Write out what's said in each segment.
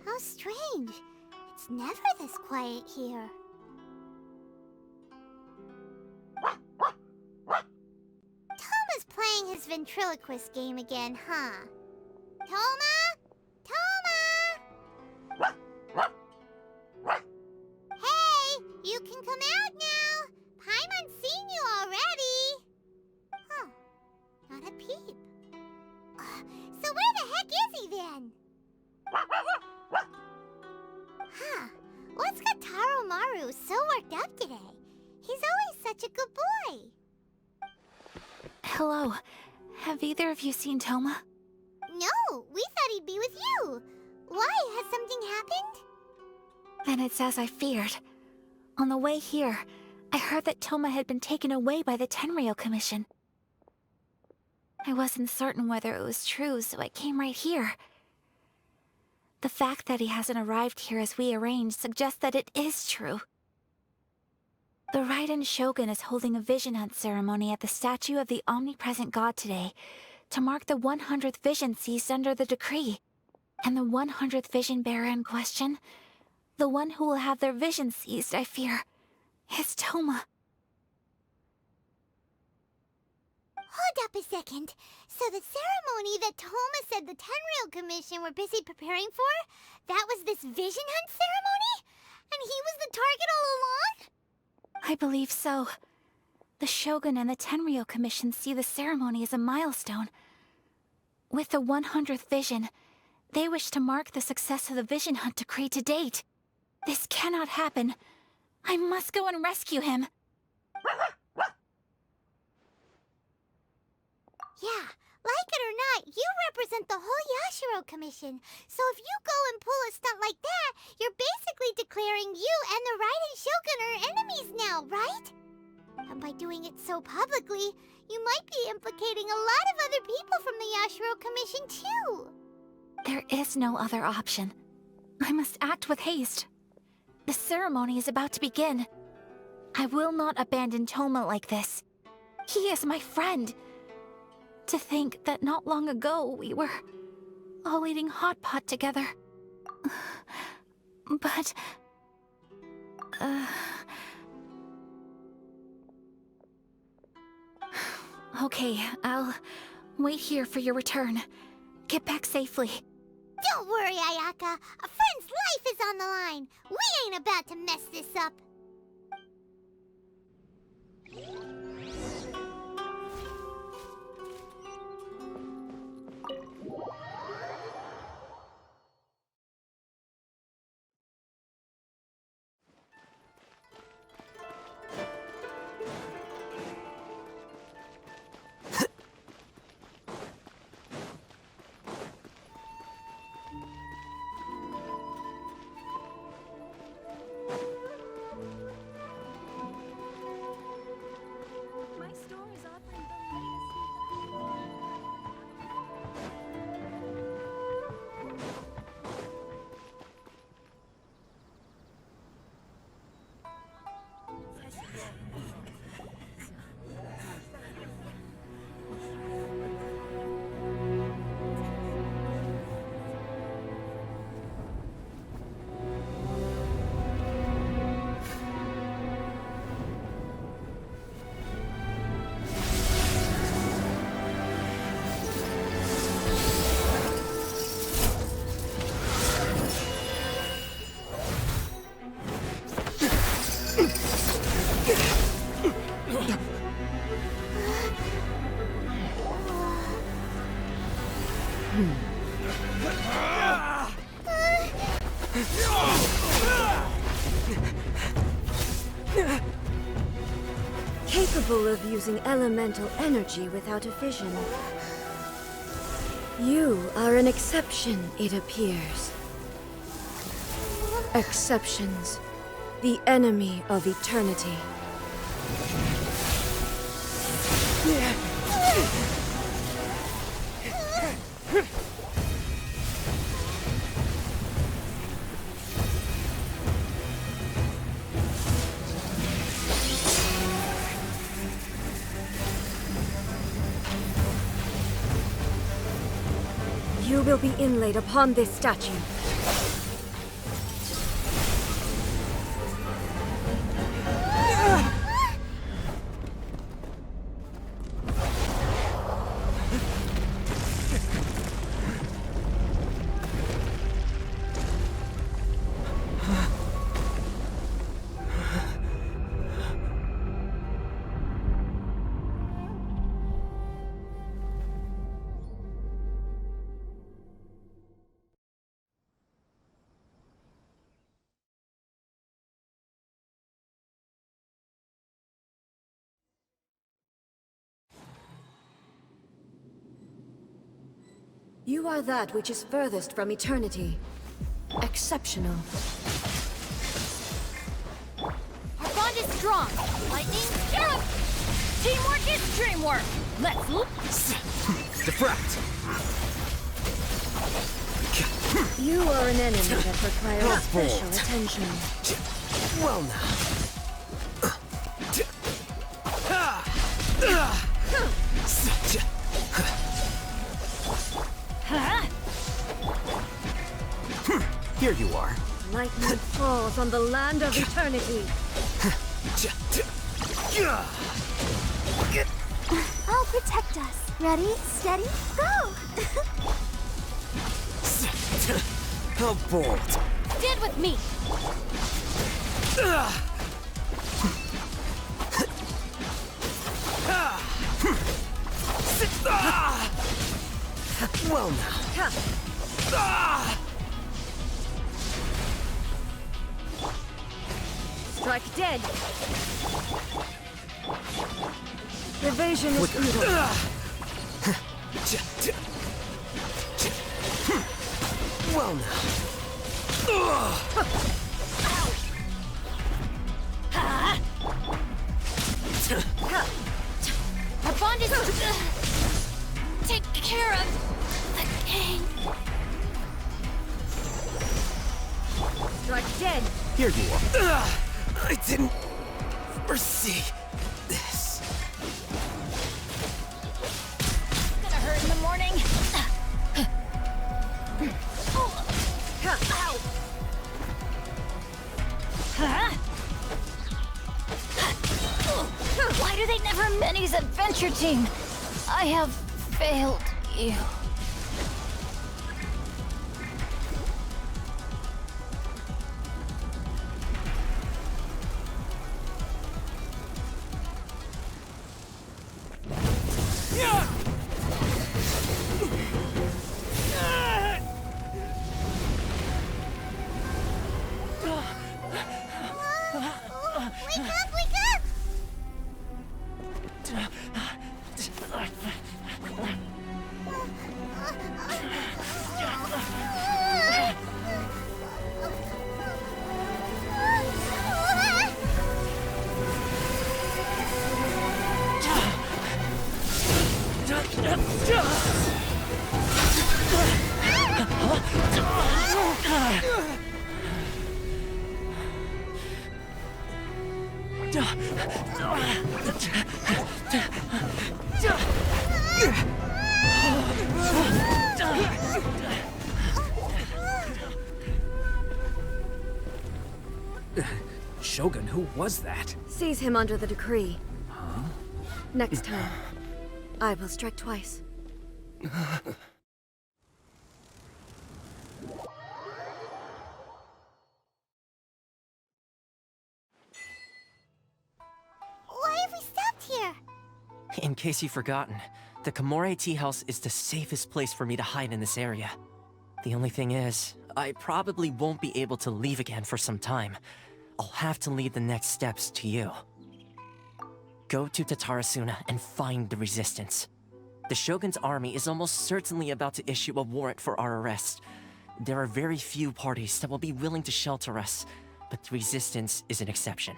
How strange. It's never this quiet here. Toma's playing his ventriloquist game again, huh? Toma? Toma! Hey, you can come out now. Paimon's seen you already. Huh, not a peep. So where the heck is he then? Huh, what's got Taro Maru so worked up today? He's always such a good boy. Hello. Have either of you seen Toma? No, we thought he'd be with you. Why? Has something happened? Then it's as I feared. On the way here, I heard that Toma had been taken away by the Tenryou Commission. I wasn't certain whether it was true, so I came right here. The fact that he hasn't arrived here as we arranged suggests that it is true. The Raiden Shogun is holding a vision hunt ceremony at the statue of the omnipresent god today to mark the 100th vision seized under the decree. And the 100th vision bearer in question, the one who will have their vision seized, I fear, is Toma. Hold up a second. So the ceremony that Toma said the Tenryou Commission were busy preparing for, that was this vision hunt ceremony? And he was the target all along? I believe so. The Shogun and the Tenryou Commission see the ceremony as a milestone. With the 100th vision, they wish to mark the success of the vision hunt decree to date. This cannot happen. I must go and rescue him. Yeah, like it or not, you represent the whole Yashiro Commission. So if you go and pull a stunt like that, you're basically declaring you and the Raiden Shogun are enemies now, right? And by doing it so publicly, you might be implicating a lot of other people from the Yashiro Commission too. There is no other option. I must act with haste. The ceremony is about to begin. I will not abandon Toma like this. He is my friend. To think that not long ago we were all eating hot pot together. But... Okay, I'll wait here for your return. Get back safely. Don't worry, Ayaka. A friend's life is on the line. We ain't about to mess this up. Capable of using elemental energy without a fission. You are an exception, it appears. Exceptions. The enemy of eternity. You will be inlaid upon this statue. You are that which is furthest from eternity. Exceptional. Our bond is strong. Lightning, get up! Teamwork is dreamwork. Let's look. Diffract! You are an enemy that requires special attention. Well now. Here you are. Lightning falls on the land of eternity. I'll protect us. Ready, steady, go! How bold. Stand with me. Well now. Strike dead. Evasion is futile. Well now. Our bond is take care of the king. Strike dead. Here you are. I didn't foresee this. It's gonna hurt in the morning. Ow. Why do they never minis adventure team? I have failed you. Wake up, wake up! Shogun, who was that? Seize him under the decree. Next time, I will strike twice. Why have we stopped here? In case you've forgotten, The Komore Tea House is the safest place for me to hide in this area. The only thing is, I probably won't be able to leave again for some time. I'll have to leave the next steps to you. Go to Tatarasuna and find the Resistance. The Shogun's army is almost certainly about to issue a warrant for our arrest. There are very few parties that will be willing to shelter us, but the Resistance is an exception.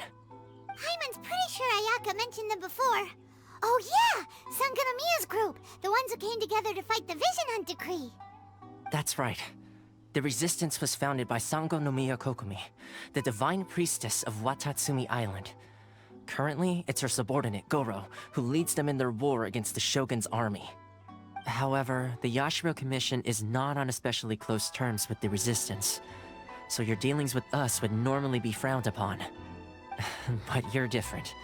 Hyman's pretty sure Ayaka mentioned them before. Oh yeah! Sanganamiya's group! The ones who came together to fight the Vision Hunt Decree! That's right. The Resistance was founded by Sango no Miya Kokumi, the divine priestess of Watatsumi Island. Currently, it's her subordinate, Goro, who leads them in their war against the Shogun's army. However, the Yashiro Commission is not on especially close terms with the Resistance, so your dealings with us would normally be frowned upon. But you're different,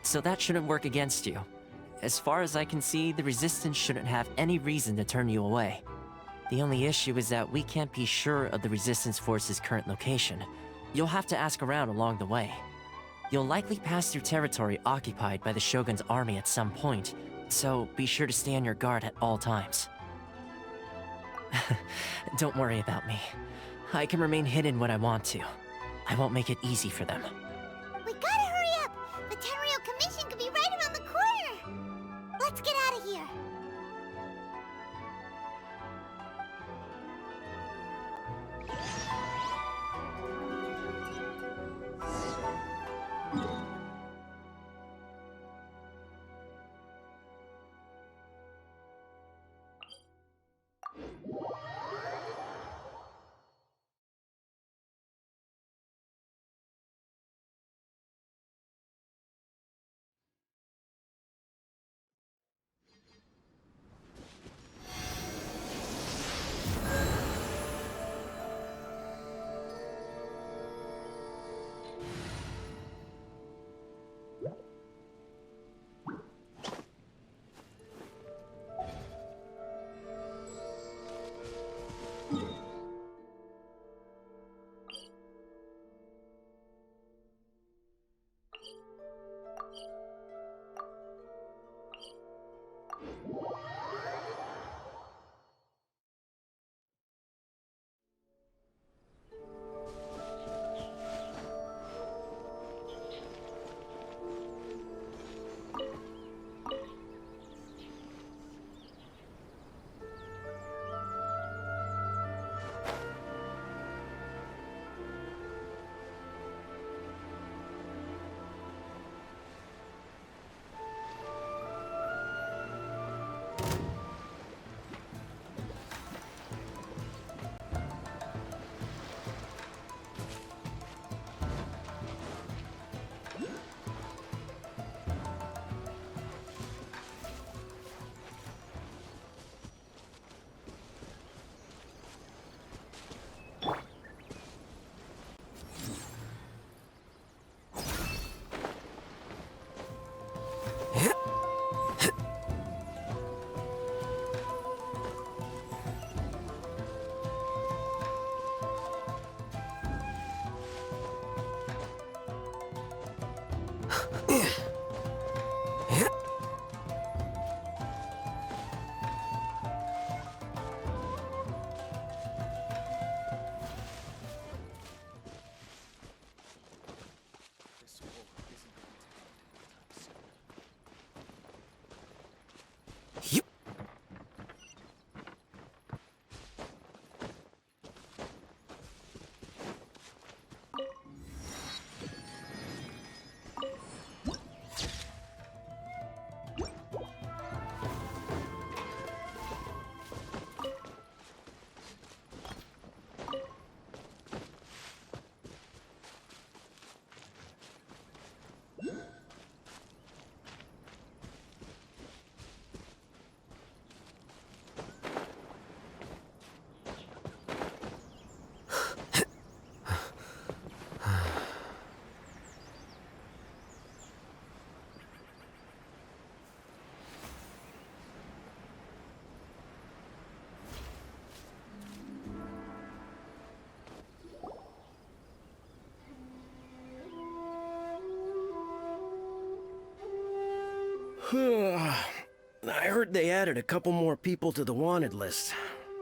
so that shouldn't work against you. As far as I can see, the Resistance shouldn't have any reason to turn you away. The only issue is that we can't be sure of the Resistance Force's current location. You'll have to ask around along the way. You'll likely pass through territory occupied by the Shogun's army at some point, so be sure to stay on your guard at all times. Don't worry about me. I can remain hidden when I want to. I won't make it easy for them. We gotta hurry up! The Tenryou Commission could be right around the corner! Let's get out of here! I heard they added a couple more people to the wanted list.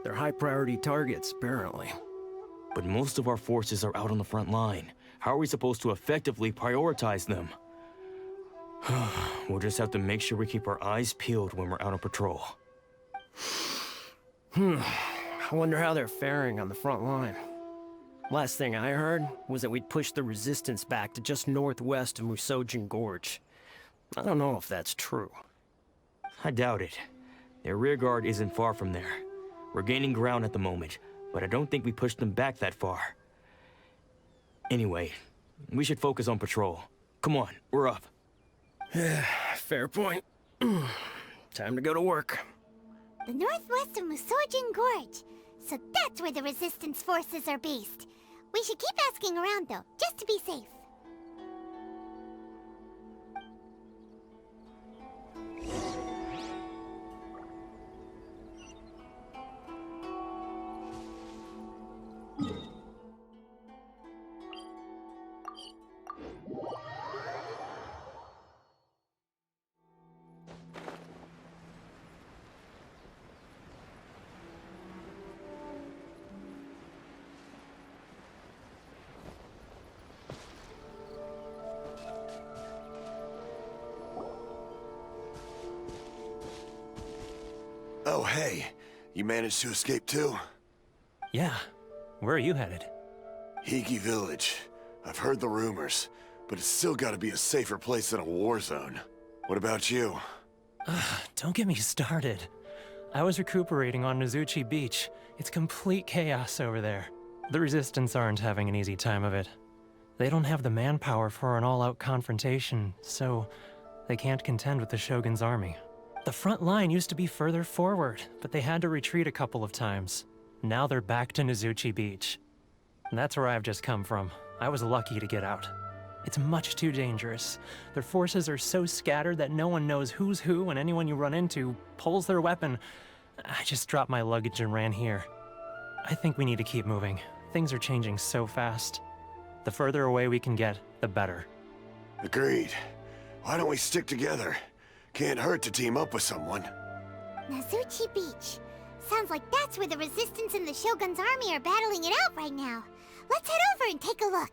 They're high-priority targets, apparently. But most of our forces are out on the front line. How are we supposed to effectively prioritize them? We'll just have to make sure we keep our eyes peeled when we're out on patrol. I wonder how they're faring on the front line. Last thing I heard was that we'd pushed the resistance back to just northwest of Musojin Gorge. I don't know if that's true. I doubt it. Their rearguard isn't far from there. We're gaining ground at the moment, but I don't think we pushed them back that far. Anyway, we should focus on patrol. Come on, we're up. Fair point. Time to go to work. The northwest of Musojin Gorge. So that's where the resistance forces are based. We should keep asking around though, just to be safe. Oh, hey. You managed to escape too? Yeah. Where are you headed? Higi Village. I've heard the rumors, but it's still gotta be a safer place than a war zone. What about you? Don't get me started. I was recuperating on Nozuchi Beach. It's complete chaos over there. The Resistance aren't having an easy time of it. They don't have the manpower for an all-out confrontation, so they can't contend with the Shogun's army. The front line used to be further forward, but they had to retreat a couple of times. Now they're back to Nozuchi Beach. And that's where I've just come from. I was lucky to get out. It's much too dangerous. Their forces are so scattered that no one knows who's who, and anyone you run into pulls their weapon. I just dropped my luggage and ran here. I think we need to keep moving. Things are changing so fast. The further away we can get, the better. Agreed. Why don't we stick together? Can't hurt to team up with someone. Nozuchi Beach. Sounds like that's where the Resistance and the Shogun's army are battling it out right now. Let's head over and take a look.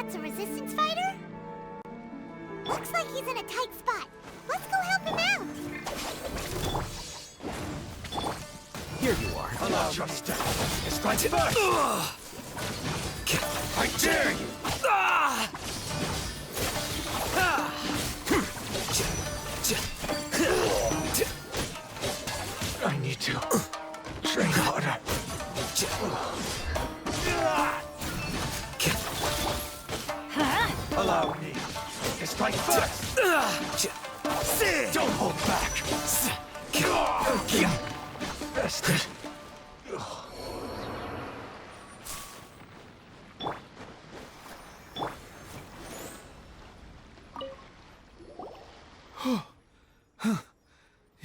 that's a resistance fighter? Looks like he's in a tight spot. Let's go help him out. Here you are. Allow just strike first. I dare you. I need to train harder. Allow me to strike first. Don't hold back. Bested.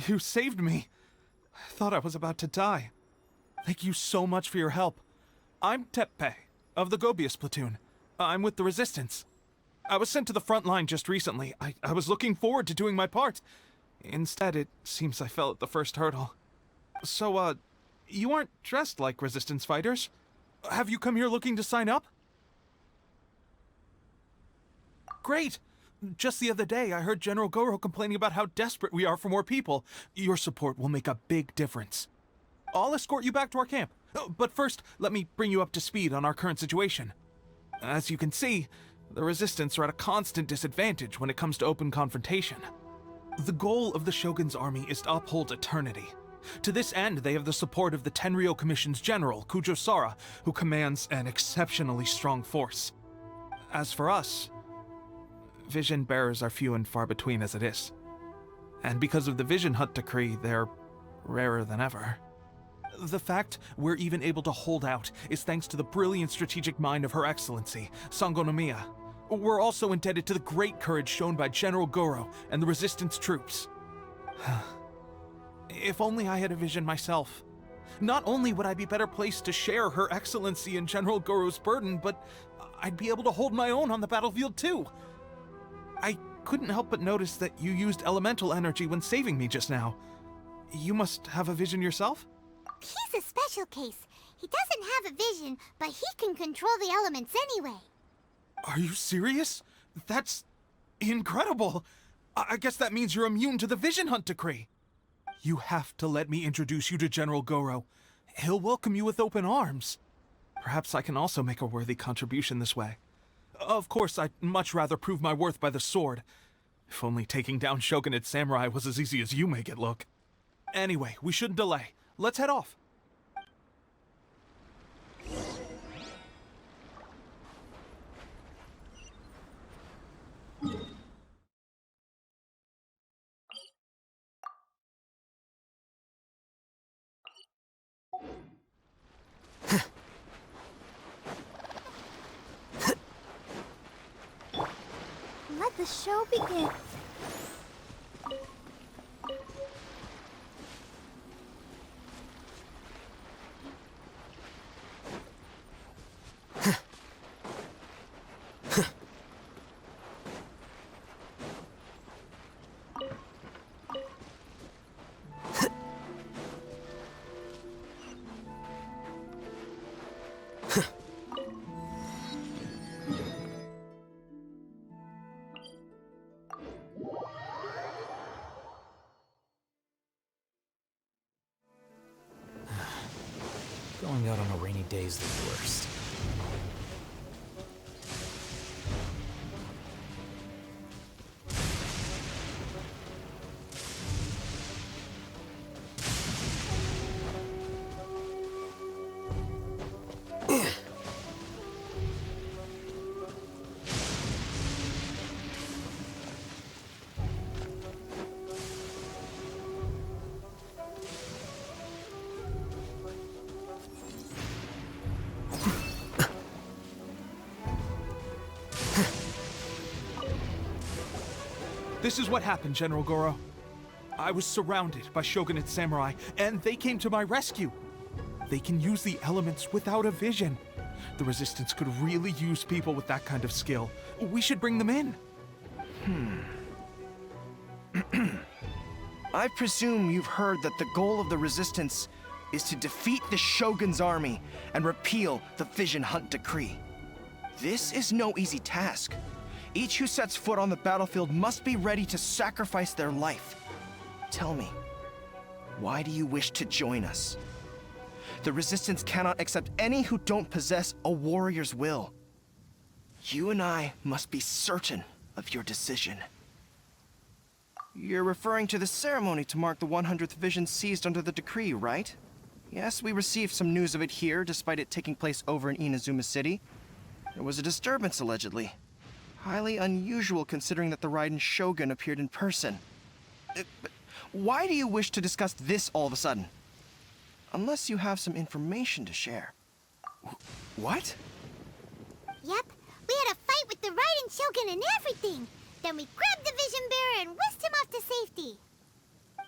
You saved me. I thought I was about to die. Thank you so much for your help. I'm Tepe, of the Gobius platoon. I'm with the Resistance. I was sent to the front line just recently. I was looking forward to doing my part. Instead, it seems I fell at the first hurdle. So, you aren't dressed like Resistance fighters? Have you come here looking to sign up? Great! Just the other day, I heard General Goro complaining about how desperate we are for more people. Your support will make a big difference. I'll escort you back to our camp. But first, let me bring you up to speed on our current situation. As you can see, the Resistance are at a constant disadvantage when it comes to open confrontation. The goal of the Shogun's army is to uphold eternity. To this end, they have the support of the Tenryou Commission's general, Kujo Sara, who commands an exceptionally strong force. As for us, vision bearers are few and far between as it is. And because of the Vision Hunt decree, they're rarer than ever. The fact we're even able to hold out is thanks to the brilliant strategic mind of Her Excellency, Sango no Miya. We're also indebted to the great courage shown by General Goro and the Resistance troops. If only I had a vision myself. Not only would I be better placed to share Her Excellency and General Goro's burden, but I'd be able to hold my own on the battlefield too. I couldn't help but notice that you used elemental energy when saving me just now. You must have a vision yourself? He's a special case. He doesn't have a vision, but he can control the elements anyway. Are you serious? That's incredible. I guess that means you're immune to the Vision Hunt decree. You have to let me introduce you to General Goro. He'll welcome you with open arms. Perhaps I can also make a worthy contribution this way. Of course, I'd much rather prove my worth by the sword. If only taking down Shogunate samurai was as easy as you make it look. Anyway, we shouldn't delay. Let's head off. Let the show begin. Going out on a rainy day is the worst. This is what happened, General Goro. I was surrounded by Shogunate samurai, and they came to my rescue. They can use the elements without a vision. The Resistance could really use people with that kind of skill. We should bring them in. I presume you've heard that the goal of the Resistance is to defeat the Shogun's army and repeal the Vision Hunt decree. This is no easy task. Each who sets foot on the battlefield must be ready to sacrifice their life. Tell me, why do you wish to join us? The Resistance cannot accept any who don't possess a warrior's will. You and I must be certain of your decision. You're referring to the ceremony to mark the 100th vision seized under the decree, right? Yes, we received some news of it here, despite it taking place over in Inazuma City. There was a disturbance, allegedly. Highly unusual considering that the Raiden Shogun appeared in person. But why do you wish to discuss this all of a sudden? Unless you have some information to share. What? Yep, we had a fight with the Raiden Shogun and everything. Then we grabbed the Vision Bearer and whisked him off to safety.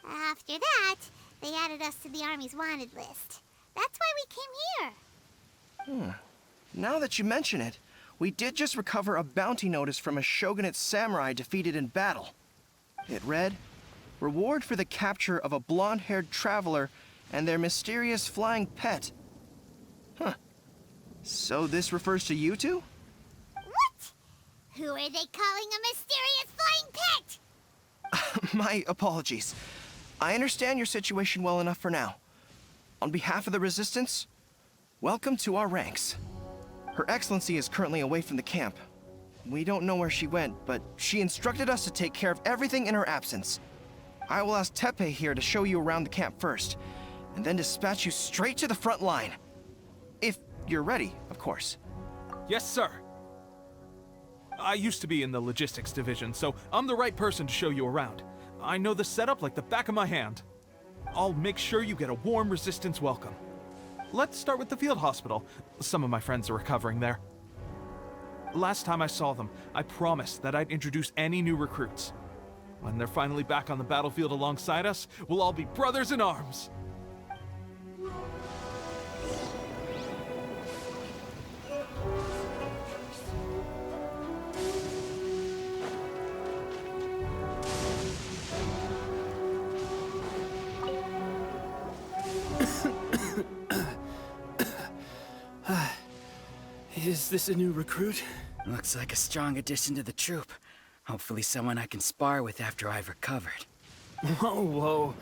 After that, they added us to the Army's wanted list. That's why we came here. Now that you mention it, we did just recover a bounty notice from a shogunate samurai defeated in battle. It read, "Reward for the capture of a blonde-haired traveler and their mysterious flying pet." Huh. So this refers to you two? What? Who are they calling a mysterious flying pet? My apologies. I understand your situation well enough for now. On behalf of the Resistance, welcome to our ranks. Her Excellency is currently away from the camp. We don't know where she went, but she instructed us to take care of everything in her absence. I will ask Teppei here to show you around the camp first, and then dispatch you straight to the front line. If you're ready, of course. Yes, sir. I used to be in the logistics division, so I'm the right person to show you around. I know the setup like the back of my hand. I'll make sure you get a warm Resistance welcome. Let's start with the field hospital. Some of my friends are recovering there. Last time I saw them, I promised that I'd introduce any new recruits. When they're finally back on the battlefield alongside us, we'll all be brothers in arms. Is this a new recruit? Looks like a strong addition to the troop. Hopefully someone I can spar with after I've recovered. Whoa.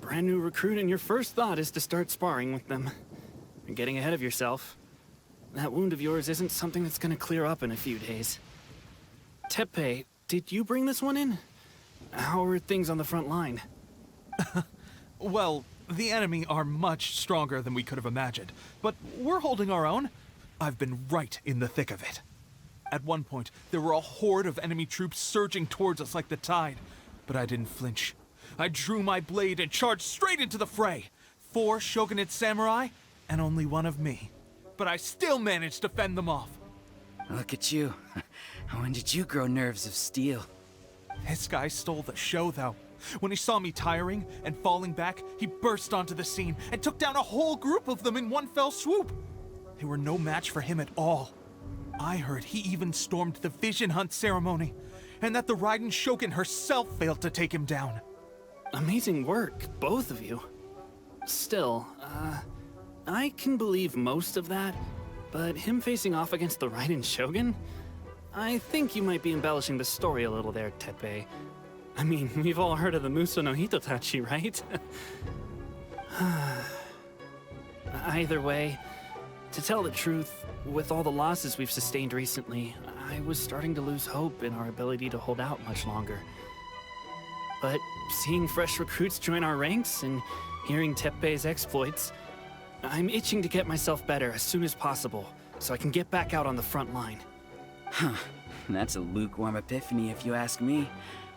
Brand new recruit and your first thought is to start sparring with them. You're getting ahead of yourself. That wound of yours isn't something that's gonna clear up in a few days. Teppei, did you bring this one in? How are things on the front line? Well, the enemy are much stronger than we could have imagined, but we're holding our own. I've been right in the thick of it. At one point, there were a horde of enemy troops surging towards us like the tide, but I didn't flinch. I drew my blade and charged straight into the fray. 4 shogunate samurai, and only one of me. But I still managed to fend them off. Look at you. When did you grow nerves of steel? This guy stole the show, though. When he saw me tiring and falling back, he burst onto the scene and took down a whole group of them in one fell swoop. They were no match for him at all. I heard he even stormed the Vision Hunt ceremony, and that the Raiden Shogun herself failed to take him down. Amazing work, both of you. Still, I can believe most of that, but him facing off against the Raiden Shogun? I think you might be embellishing the story a little there, Teppei. I mean, we've all heard of the Muso no Hitotachi, right? Either way, to tell the truth, with all the losses we've sustained recently, I was starting to lose hope in our ability to hold out much longer. But seeing fresh recruits join our ranks and hearing Teppei's exploits, I'm itching to get myself better as soon as possible, so I can get back out on the front line. Huh. That's a lukewarm epiphany if you ask me.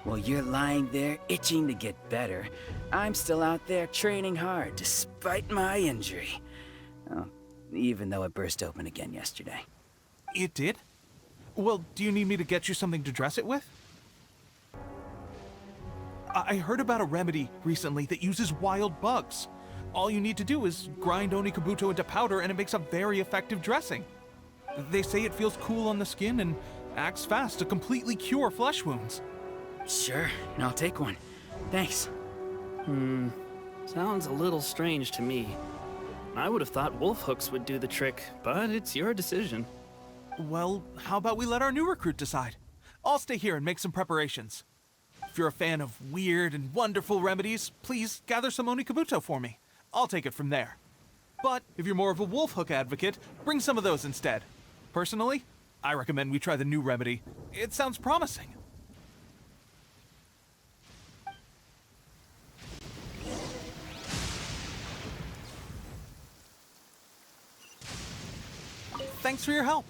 While you're lying there itching to get better, I'm still out there training hard despite my injury. Oh, even though it burst open again yesterday. It did? Well, do you need me to get you something to dress it with? I heard about a remedy recently that uses wild bugs. All you need to do is grind Onikabuto into powder and it makes a very effective dressing. They say it feels cool on the skin and acts fast to completely cure flesh wounds. Sure, I'll take one. Thanks. Sounds a little strange to me. I would have thought wolf hooks would do the trick, but it's your decision. Well, how about we let our new recruit decide? I'll stay here and make some preparations. If you're a fan of weird and wonderful remedies, please gather some Onikabuto for me. I'll take it from there. But if you're more of a wolf hook advocate, bring some of those instead. Personally, I recommend we try the new remedy. It sounds promising. Thanks for your help.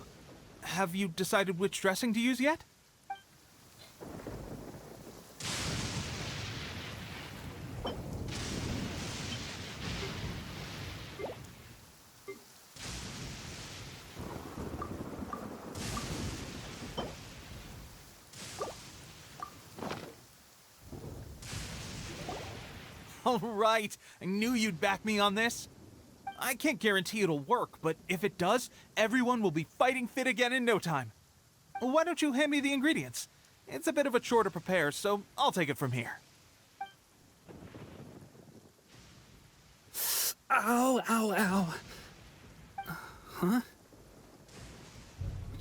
Have you decided which dressing to use yet? All right, I knew you'd back me on this. I can't guarantee it'll work, but if it does, everyone will be fighting fit again in no time. Why don't you hand me the ingredients? It's a bit of a chore to prepare, so I'll take it from here. Ow, ow, ow. Huh?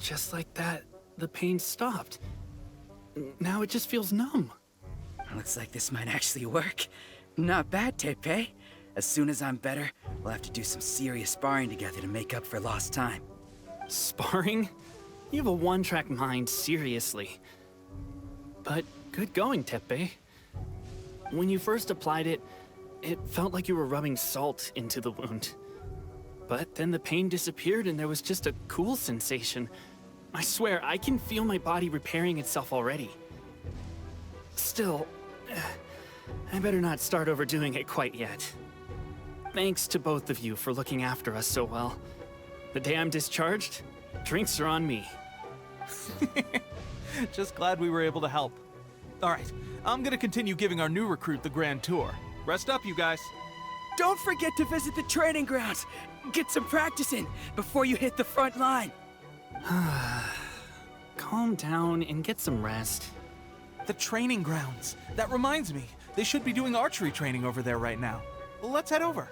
Just like that, the pain stopped. Now it just feels numb. Looks like this might actually work. Not bad, Tepe. As soon as I'm better, we'll have to do some serious sparring together to make up for lost time. Sparring? You have a one-track mind, seriously. But good going, Tepe. When you first applied it, it felt like you were rubbing salt into the wound. But then the pain disappeared and there was just a cool sensation. I swear, I can feel my body repairing itself already. Still, I better not start overdoing it quite yet. Thanks to both of you for looking after us so well. The day I'm discharged, drinks are on me. Just glad we were able to help. All right, I'm gonna continue giving our new recruit the grand tour. Rest up, you guys. Don't forget to visit the training grounds. Get some practice in before you hit the front line. Calm down and get some rest. The training grounds. That reminds me, they should be doing archery training over there right now. Let's head over.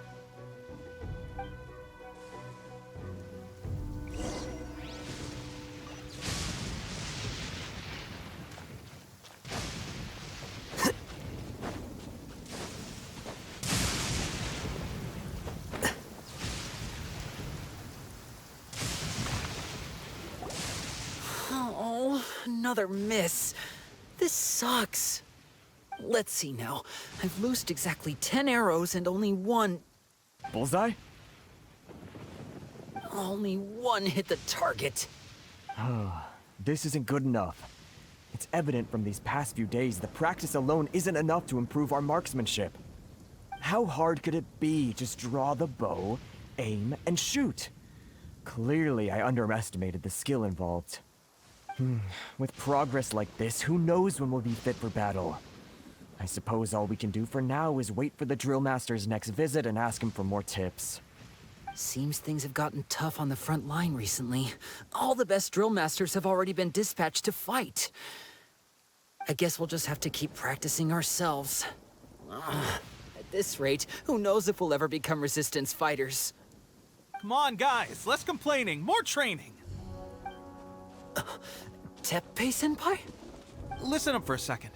Oh, another miss. This sucks. Let's see now. I've loosed exactly 10 arrows and only one... Bullseye? Only one hit the target. This isn't good enough. It's evident from these past few days that practice alone isn't enough to improve our marksmanship. How hard could it be? Just draw the bow, aim, and shoot. Clearly, I underestimated the skill involved. With progress like this, who knows when we'll be fit for battle? I suppose all we can do for now is wait for the drill master's next visit and ask him for more tips. Seems things have gotten tough on the front line recently. All the best drill masters have already been dispatched to fight. I guess we'll just have to keep practicing ourselves. At this rate, who knows if we'll ever become resistance fighters. Come on, guys, less complaining, more training. Teppei-senpai? Listen up for a second.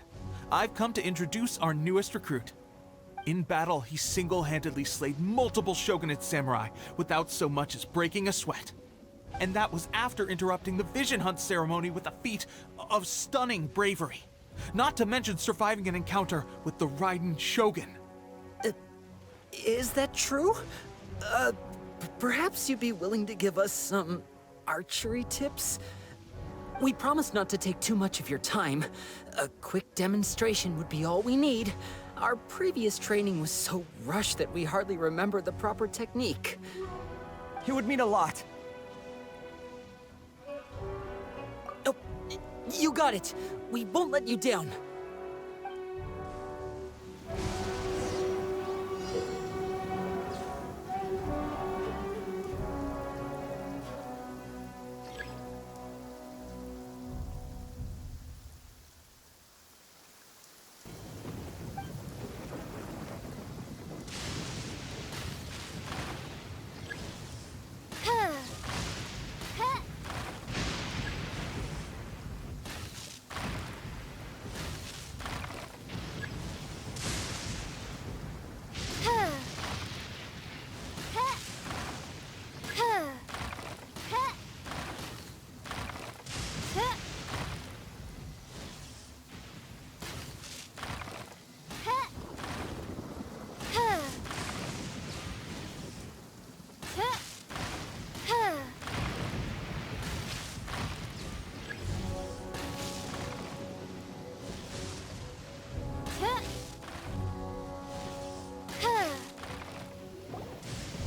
I've come to introduce our newest recruit. In battle, he single-handedly slayed multiple shogunate samurai without so much as breaking a sweat. And that was after interrupting the vision hunt ceremony with a feat of stunning bravery. Not to mention surviving an encounter with the Raiden Shogun. Is that true? Perhaps you'd be willing to give us some archery tips? We promise not to take too much of your time. A quick demonstration would be all we need. Our previous training was so rushed that we hardly remember the proper technique. It would mean a lot. Oh, you got it. We won't let you down.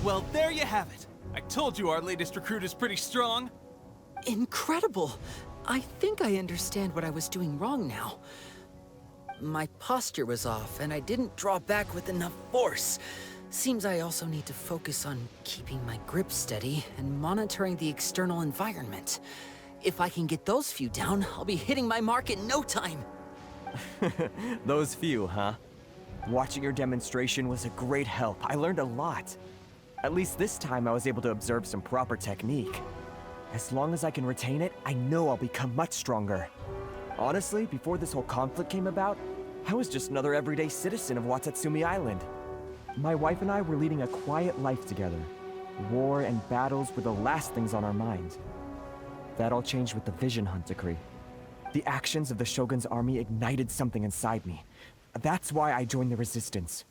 Well, there you have it. I told you our latest recruit is pretty strong. Incredible! I think I understand what I was doing wrong now. My posture was off, and I didn't draw back with enough force. Seems I also need to focus on keeping my grip steady and monitoring the external environment. If I can get those few down, I'll be hitting my mark in no time. Those few, huh? Watching your demonstration was a great help. I learned a lot. At least this time I was able to observe some proper technique. As long as I can retain it, I know I'll become much stronger. Honestly, before this whole conflict came about, I was just another everyday citizen of Watatsumi Island. My wife and I were leading a quiet life together. War and battles were the last things on our mind. That all changed with the Vision Hunt decree. The actions of the Shogun's army ignited something inside me. That's why I joined the Resistance.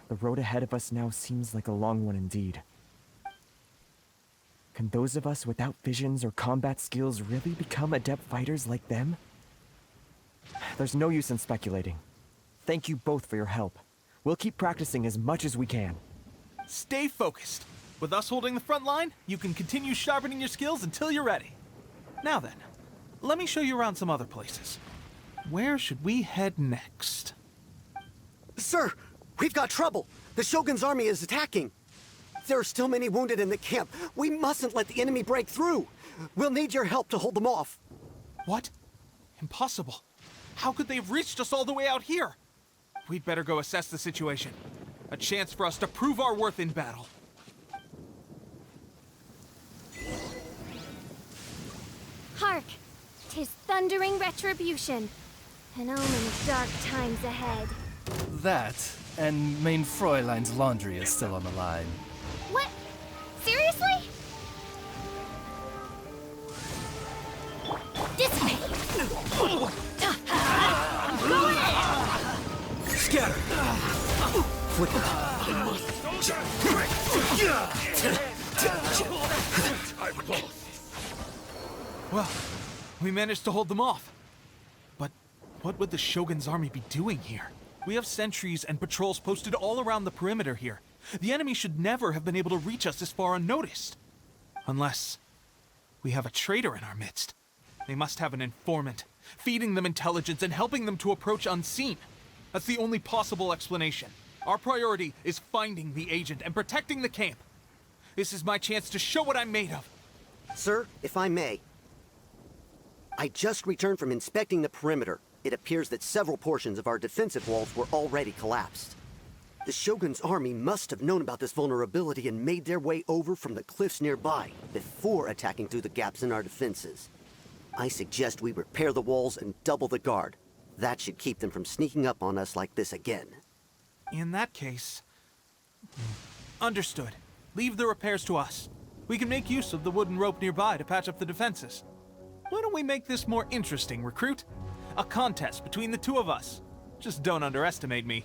The road ahead of us now seems like a long one indeed. Can those of us without visions or combat skills really become adept fighters like them? There's no use in speculating. Thank you both for your help. We'll keep practicing as much as we can. Stay focused. With us holding the front line, you can continue sharpening your skills until you're ready. Now then, let me show you around some other places. Where should we head next? Sir, we've got trouble. The Shogun's army is attacking. There are still many wounded in the camp. We mustn't let the enemy break through. We'll need your help to hold them off. What? Impossible. How could they have reached us all the way out here? We'd better go assess the situation. A chance for us to prove our worth in battle. Hark! 'Tis thundering retribution. An omen of dark times ahead. That, and main Fräulein's laundry is still on the line. What? Seriously? This way! Go ahead! Scatter! Flicker! Well, we managed to hold them off. But what would the Shogun's army be doing here? We have sentries and patrols posted all around the perimeter here. The enemy should never have been able to reach us this far unnoticed. Unless we have a traitor in our midst. They must have an informant, feeding them intelligence and helping them to approach unseen. That's the only possible explanation. Our priority is finding the agent and protecting the camp. This is my chance to show what I'm made of. Sir, if I may. I just returned from inspecting the perimeter. It appears that several portions of our defensive walls were already collapsed. The Shogun's army must have known about this vulnerability and made their way over from the cliffs nearby before attacking through the gaps in our defenses. I suggest we repair the walls and double the guard. That should keep them from sneaking up on us like this again. In that case... Understood. Leave the repairs to us. We can make use of the wooden rope nearby to patch up the defenses. Why don't we make this more interesting, recruit? A contest between the two of us. Just don't underestimate me.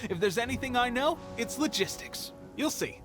If there's anything I know, it's logistics. You'll see.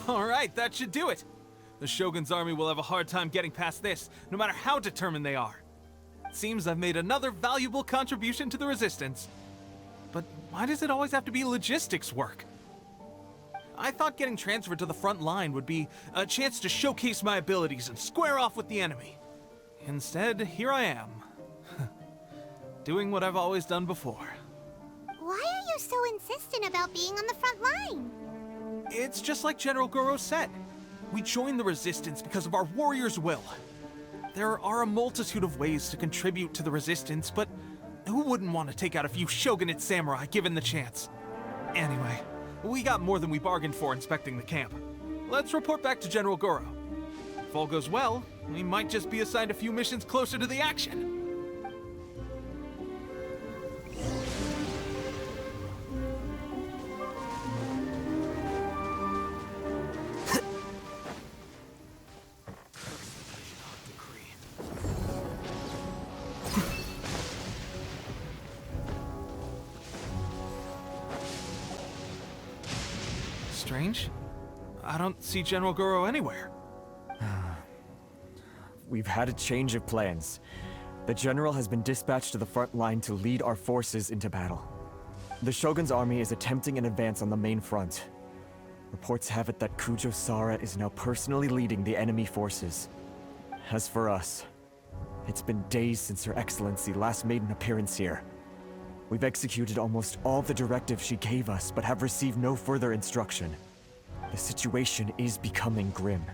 All right, that should do it. The Shogun's army will have a hard time getting past this, no matter how determined they are. It seems I've made another valuable contribution to the Resistance. But why does it always have to be logistics work? I thought getting transferred to the front line would be a chance to showcase my abilities and square off with the enemy. Instead, here I am. Doing what I've always done before. Why are you so insistent about being on the front line? It's just like General Goro said. We joined the Resistance because of our warrior's will. There are a multitude of ways to contribute to the Resistance, but who wouldn't want to take out a few shogunate samurai given the chance? Anyway, we got more than we bargained for inspecting the camp. Let's report back to General Goro. If all goes well, we might just be assigned a few missions closer to the action. strange. I don't see General Goro anywhere. We've had a change of plans. The General has been dispatched to the front line to lead our forces into battle. The Shogun's army is attempting an advance on the main front. Reports have it that Kujo Sara is now personally leading the enemy forces. As for us, it's been days since Her Excellency last made an appearance here. We've executed almost all the directives she gave us, but have received no further instruction. The situation is becoming grim.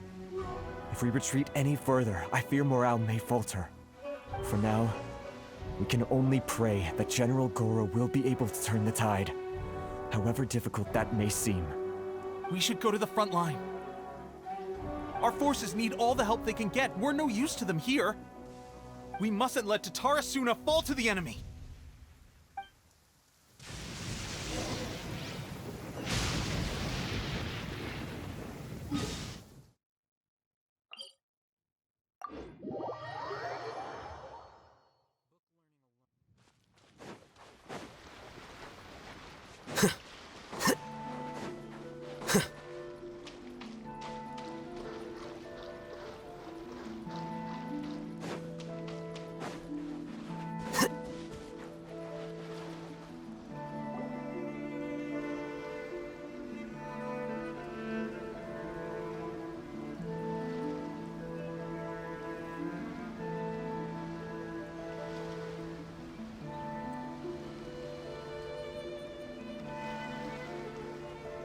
If we retreat any further, I fear morale may falter. For now, we can only pray that General Goro will be able to turn the tide, however difficult that may seem. We should go to the front line. Our forces need all the help they can get. We're no use to them here. We mustn't let Tatara Suna fall to the enemy.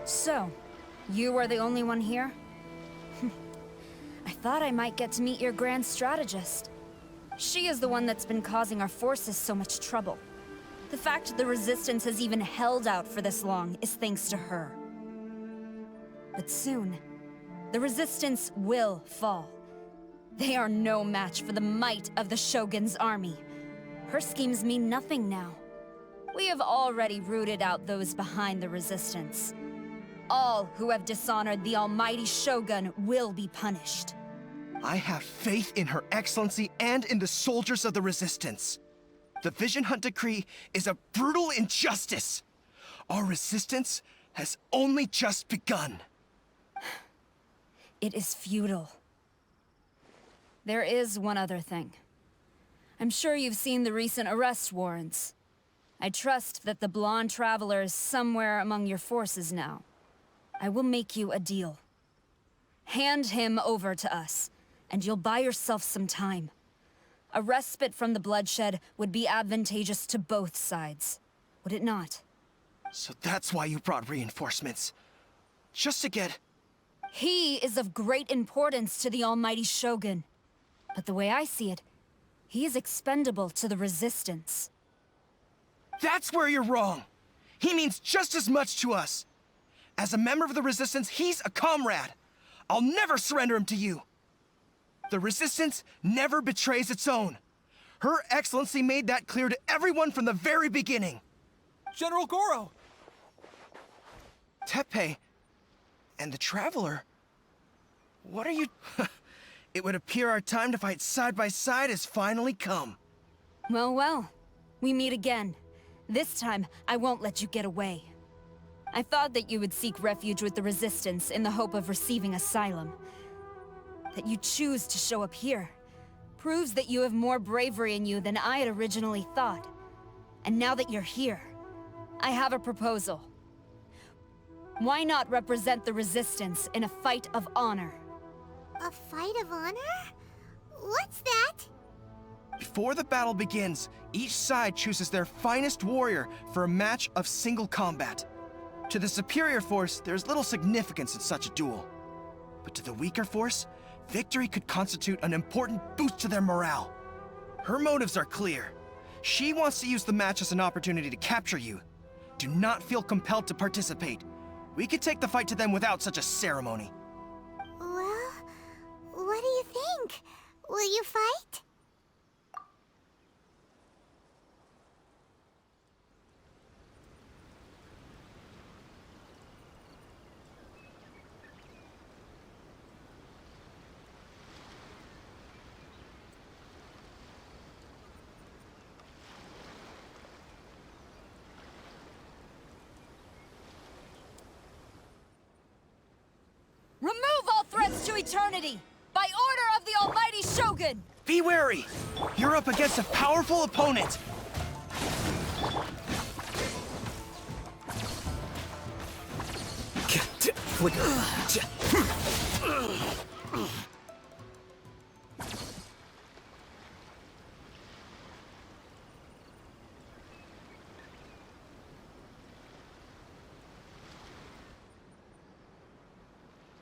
So, you are the only one here? I thought I might get to meet your grand strategist. She is the one that's been causing our forces so much trouble. The fact the Resistance has even held out for this long is thanks to her. But soon, the Resistance will fall. They are no match for the might of the Shogun's army. Her schemes mean nothing now. We have already rooted out those behind the Resistance. All who have dishonored the almighty Shogun will be punished. I have faith in Her Excellency and in the soldiers of the Resistance. The Vision Hunt Decree is a brutal injustice. Our resistance has only just begun. It is futile. There is one other thing. I'm sure you've seen the recent arrest warrants. I trust that the blonde traveler is somewhere among your forces now. I will make you a deal. Hand him over to us, and you'll buy yourself some time. A respite from the bloodshed would be advantageous to both sides, would it not? So that's why you brought reinforcements. Just to get... He is of great importance to the almighty Shogun. But the way I see it, he is expendable to the Resistance. That's where you're wrong! He means just as much to us! As a member of the Resistance, he's a comrade! I'll never surrender him to you! The Resistance never betrays its own. Her Excellency made that clear to everyone from the very beginning. General Goro! Teppei and the Traveler? What are you... It would appear our time to fight side by side has finally come. Well, well. We meet again. This time, I won't let you get away. I thought that you would seek refuge with the Resistance in the hope of receiving asylum. That you choose to show up here proves that you have more bravery in you than I had originally thought. And now that you're here, I have a proposal. Why not represent the Resistance in a fight of honor? A fight of honor? What's that? Before the battle begins, each side chooses their finest warrior for a match of single combat. To the superior force, there's little significance in such a duel. But to the weaker force, victory could constitute an important boost to their morale. Her motives are clear. She wants to use the match as an opportunity to capture you. Do not feel compelled to participate. We could take the fight to them without such a ceremony. Well, what do you think? Will you fight? Path to eternity! By order of the Almighty Shogun! Be wary! You're up against a powerful opponent!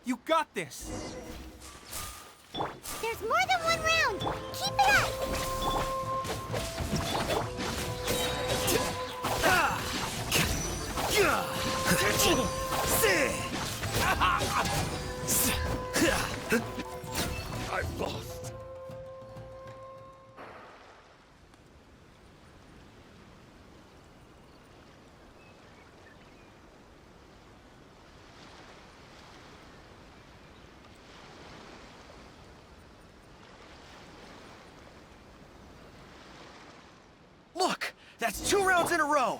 You got this! There's more than one round! Keep it up! I've lost. Look! That's 2 rounds in a row!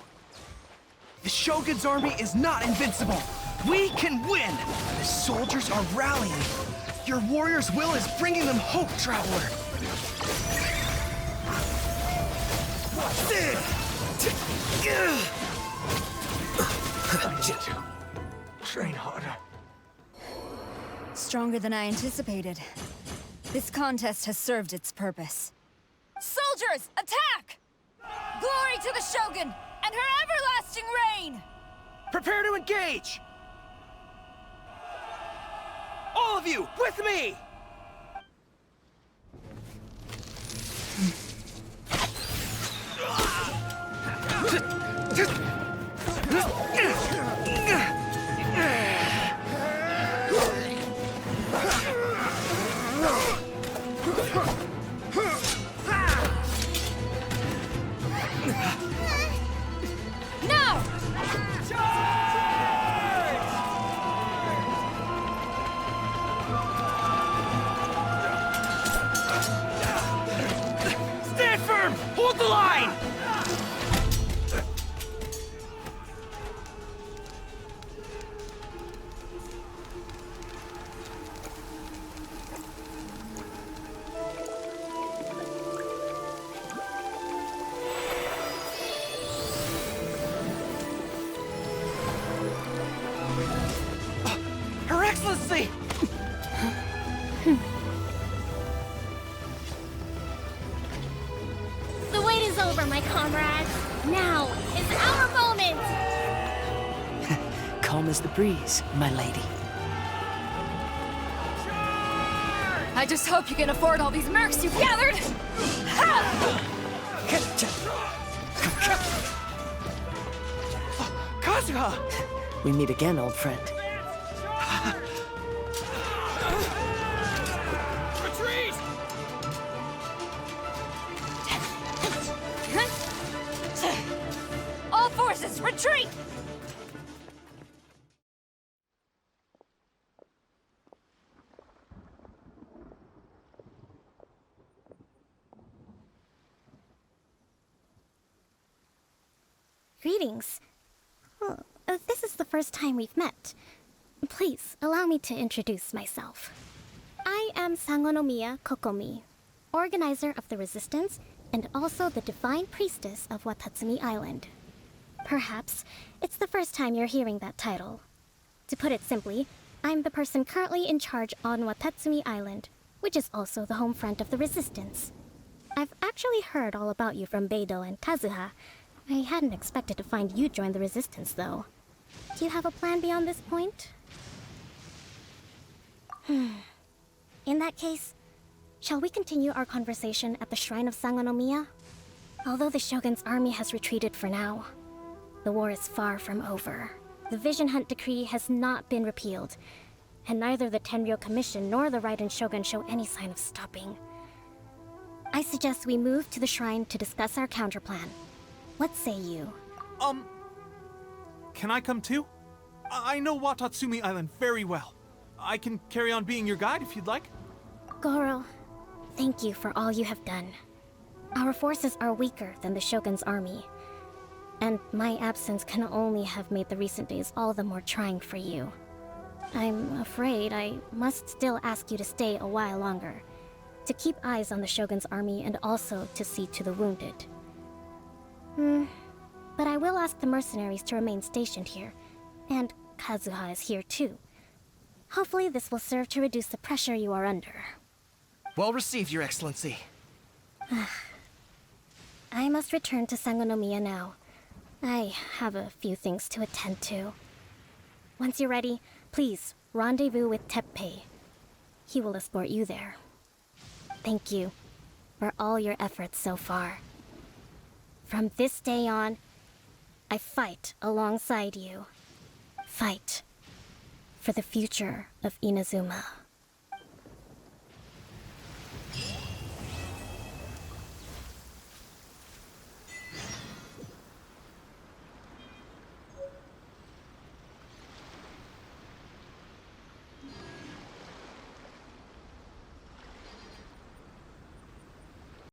The Shogun's army is not invincible! We can win! The soldiers are rallying! Your warrior's will is bringing them hope, Traveler! Train harder. Stronger than I anticipated. This contest has served its purpose. Soldiers, attack! Glory to the Shogun and her everlasting reign! Prepare to engage! All of you, with me! Now! Stand firm! Hold the line! Her Excellency! The wait is over, my comrades. Now is our moment! Calm as the breeze, my lady. I just hope you can afford all these mercs you've gathered! Ha! Kazuha! We meet again, old friend. Retreat! All forces, retreat! Greetings. Well, this is the first time we've met. Please, allow me to introduce myself. I am Sangonomiya Kokomi, organizer of the Resistance and also the Divine Priestess of Watatsumi Island. Perhaps it's the first time you're hearing that title. To put it simply, I'm the person currently in charge on Watatsumi Island, which is also the home front of the Resistance. I've actually heard all about you from Beidou and Kazuha. I hadn't expected to find you join the Resistance, though. Do you have a plan beyond this point? In that case, shall we continue our conversation at the Shrine of Sangonomiya? Although the Shogun's army has retreated for now, the war is far from over. The Vision Hunt Decree has not been repealed, and neither the Tenryou Commission nor the Raiden Shogun show any sign of stopping. I suggest we move to the shrine to discuss our counterplan. What say you? Can I come too? I know Watatsumi Island very well. I can carry on being your guide if you'd like. Goro, thank you for all you have done. Our forces are weaker than the Shogun's army, and my absence can only have made the recent days all the more trying for you. I'm afraid I must still ask you to stay a while longer, to keep eyes on the Shogun's army and also to see to the wounded. But I will ask the mercenaries to remain stationed here, and Kazuha is here too. Hopefully this will serve to reduce the pressure you are under. Well received, Your Excellency. I must return to Sangonomiya now. I have a few things to attend to. Once you're ready, please rendezvous with Teppei. He will escort you there. Thank you for all your efforts so far. From this day on, I fight alongside you. Fight for the future of Inazuma.